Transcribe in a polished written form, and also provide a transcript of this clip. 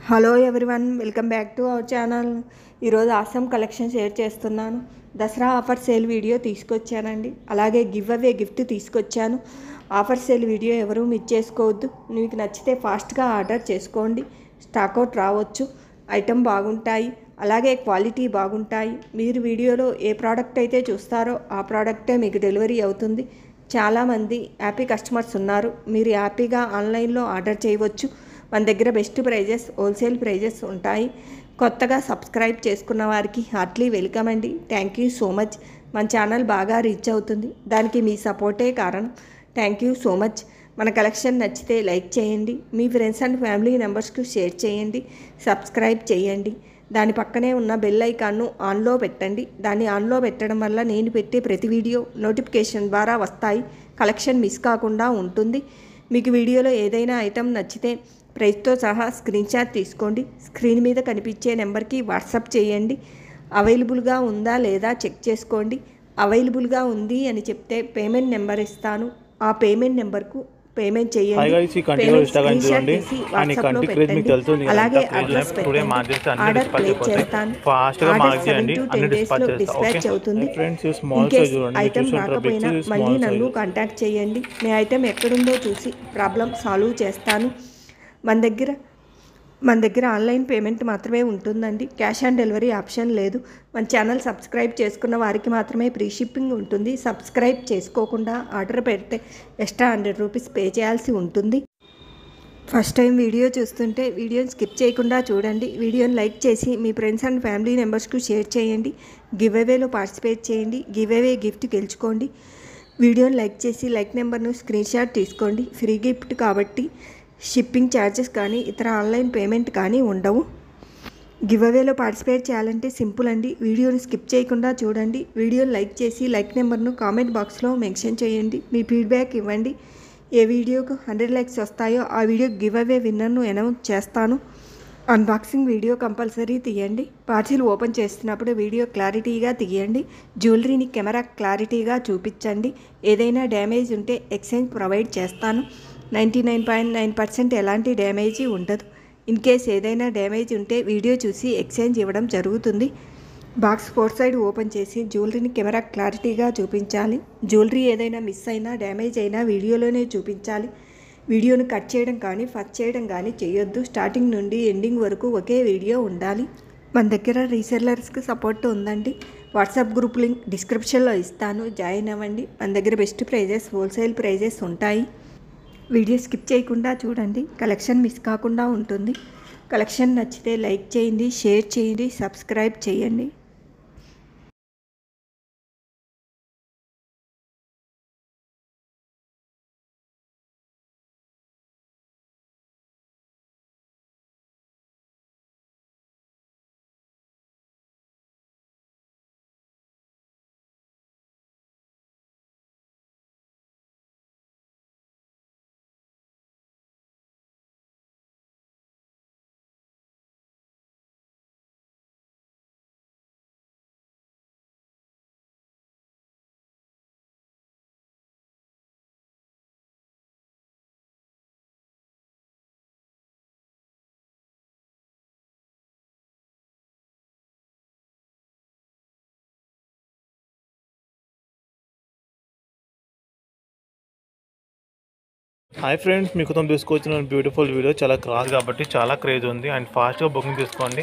Hello everyone, welcome back to our channel. ఈరోజు awesome collection share చేస్తున్నాను. Dasara offer sale video తీసుకొచ్చానండి. అలాగే give away gift తీసుకొచ్చాను. Offer sale video ఎవరూ miss చేసుకోవద్దు. మీకు నచ్చితే ఫాస్ట్గా ఆర్డర్ చేసుకోండి. స్టాక్అవుట్ రావచ్చు. ఐటెం బాగుంటాయి, అలాగే క్వాలిటీ బాగుంటాయి. మీరు వీడియోలో ఏ ప్రోడక్ట్ అయితే చూస్తారో ఆ ప్రోడక్టే మీకు డెలివరీ అవుతుంది. చాలామంది హ్యాపీ కస్టమర్స్ ఉన్నారు. మీరు హ్యాపీగా ఆన్లైన్లో ఆర్డర్ చేయవచ్చు. మన దగ్గర బెస్ట్ ప్రైజెస్, హోల్సేల్ ప్రైజెస్ ఉంటాయి. కొత్తగా సబ్స్క్రైబ్ చేసుకున్న వారికి హార్ట్లీ వెల్కమ్ అండి. Thank you so much. మన ఛానల్ బాగా రీచ్ అవుతుంది, దానికి మీ సపోర్టే కారణం. Thank you so much. మన కలెక్షన్ నచ్చితే లైక్ చేయండి, మీ ఫ్రెండ్స్ అండ్ ఫ్యామిలీ మెంబర్స్కి షేర్ చేయండి, సబ్స్క్రైబ్ చేయండి. దాని పక్కనే ఉన్న బెల్ ఐకాన్ను ఆన్లో పెట్టండి. దాన్ని ఆన్లో పెట్టడం వల్ల నేను పెట్టే ప్రతి వీడియో నోటిఫికేషన్ ద్వారా వస్తాయి. కలెక్షన్ మిస్ కాకుండా ఉంటుంది. మీకు వీడియోలో ఏదైనా ఐటెం నచ్చితే ప్రైస్తో సహా స్క్రీన్ షాట్ తీసుకోండి. స్క్రీన్ మీద కనిపించే నెంబర్కి వాట్సాప్ చేయండి. అవైలబుల్గా ఉందా లేదా చెక్ చేసుకోండి. అవైలబుల్గా ఉంది అని చెప్తే పేమెంట్ నెంబర్ ఇస్తాను. ఆ పేమెంట్ నెంబర్కు పేమెంట్ చేయండి. పేమెంట్ స్క్రీన్ షాట్ తీసి వాట్సాప్లో పెట్టండి. అలాగే అడ్రస్ పెట్టండి. ఆర్డర్ ప్లేస్ చేస్తాను. ఆర్డర్ 7 to 10 డేస్లో డిస్పాచ్ అవుతుంది. ఇన్ కేస్ ఐటెం రాకపోయినా మళ్ళీ నన్ను కాంటాక్ట్ చేయండి. మీ ఐటెం ఎక్కడుందో చూసి ప్రాబ్లం సాల్వ్ చేస్తాను. మన దగ్గర ఆన్లైన్ పేమెంట్ మాత్రమే ఉంటుందండి. క్యాష్ ఆన్ డెలివరీ ఆప్షన్ లేదు. మన ఛానల్ సబ్స్క్రైబ్ చేసుకున్న వారికి మాత్రమే ఫ్రీ షిప్పింగ్ ఉంటుంది. సబ్స్క్రైబ్ చేసుకోకుండా ఆర్డర్ పెడితే ఎక్స్ట్రా 100 రూపీస్ పే చేయాల్సి ఉంటుంది. ఫస్ట్ టైం వీడియో చూస్తుంటే వీడియోని స్కిప్ చేయకుండా చూడండి. వీడియోని లైక్ చేసి మీ ఫ్రెండ్స్ అండ్ ఫ్యామిలీ మెంబర్స్కు షేర్ చేయండి. గివ్ అవేలో పార్టిసిపేట్ చేయండి. గివ్ అవే గిఫ్ట్ గెలుచుకోండి. వీడియోని లైక్ చేసి లైక్ నెంబర్ను స్క్రీన్ షాట్ తీసుకోండి. ఫ్రీ గిఫ్ట్ కాబట్టి షిప్పింగ్ ఛార్జెస్ కానీ ఇతర ఆన్లైన్ పేమెంట్ కానీ ఉండవు. గివ్ అవేలో పార్టిసిపేట్ చేయాలంటే సింపుల్ అండి. వీడియోని స్కిప్ చేయకుండా చూడండి. వీడియోని లైక్ చేసి లైక్ నెంబర్ను కామెంట్ బాక్స్లో మెన్షన్ చేయండి. మీ ఫీడ్బ్యాక్ ఇవ్వండి. ఏ వీడియోకు 100 లైక్స్ వస్తాయో ఆ వీడియో గివ్ అవే విన్నర్ను అనౌన్స్ చేస్తాను. అన్బాక్సింగ్ వీడియో కంపల్సరీ తీయండి. పార్సిల్ ఓపెన్ చేస్తున్నప్పుడు వీడియో క్లారిటీగా తీయండి. జ్యువెలరీని కెమెరా క్లారిటీగా చూపించండి. ఏదైనా డ్యామేజ్ ఉంటే ఎక్స్చేంజ్ ప్రొవైడ్ చేస్తాను. 99.9% ఎలాంటి డ్యామేజీ ఉండదు. ఇన్ కేస్ ఏదైనా డ్యామేజ్ ఉంటే వీడియో చూసి ఎక్స్చేంజ్ ఇవ్వడం జరుగుతుంది. బాక్స్ 4 సైడ్ ఓపెన్ చేసి జ్యువెలరీని కెమెరా క్లారిటీగా చూపించాలి. జ్యువెలరీ ఏదైనా మిస్ అయినా డ్యామేజ్ అయినా వీడియోలోనే చూపించాలి. వీడియోను కట్ చేయడం కానీ ఫస్ట్ చేయడం కానీ చేయొద్దు. స్టార్టింగ్ నుండి ఎండింగ్ వరకు ఒకే వీడియో ఉండాలి. మన దగ్గర రీసెల్లర్స్కి సపోర్ట్ ఉందండి. వాట్సాప్ గ్రూప్ లింక్ డిస్క్రిప్షన్లో ఇస్తాను, జాయిన్ అవ్వండి. మన దగ్గర బెస్ట్ ప్రైజెస్, హోల్సేల్ ప్రైజెస్ ఉంటాయి. వీడియో స్కిప్ చేయకుండా చూడండి. కలెక్షన్ మిస్ కాకుండా ఉంటుంది. కలెక్షన్ నచ్చితే లైక్ చేయండి, షేర్ చేయండి, సబ్స్క్రైబ్ చేయండి. హాయ్ ఫ్రెండ్స్, మీకు తీసుకొచ్చిన బ్యూటిఫుల్ వీడియో చాలా క్రాస్ కాబట్టి చాలా క్రేజ్ ఉంది అండ్ ఫాస్ట్గా బుకింగ్ తీసుకోండి.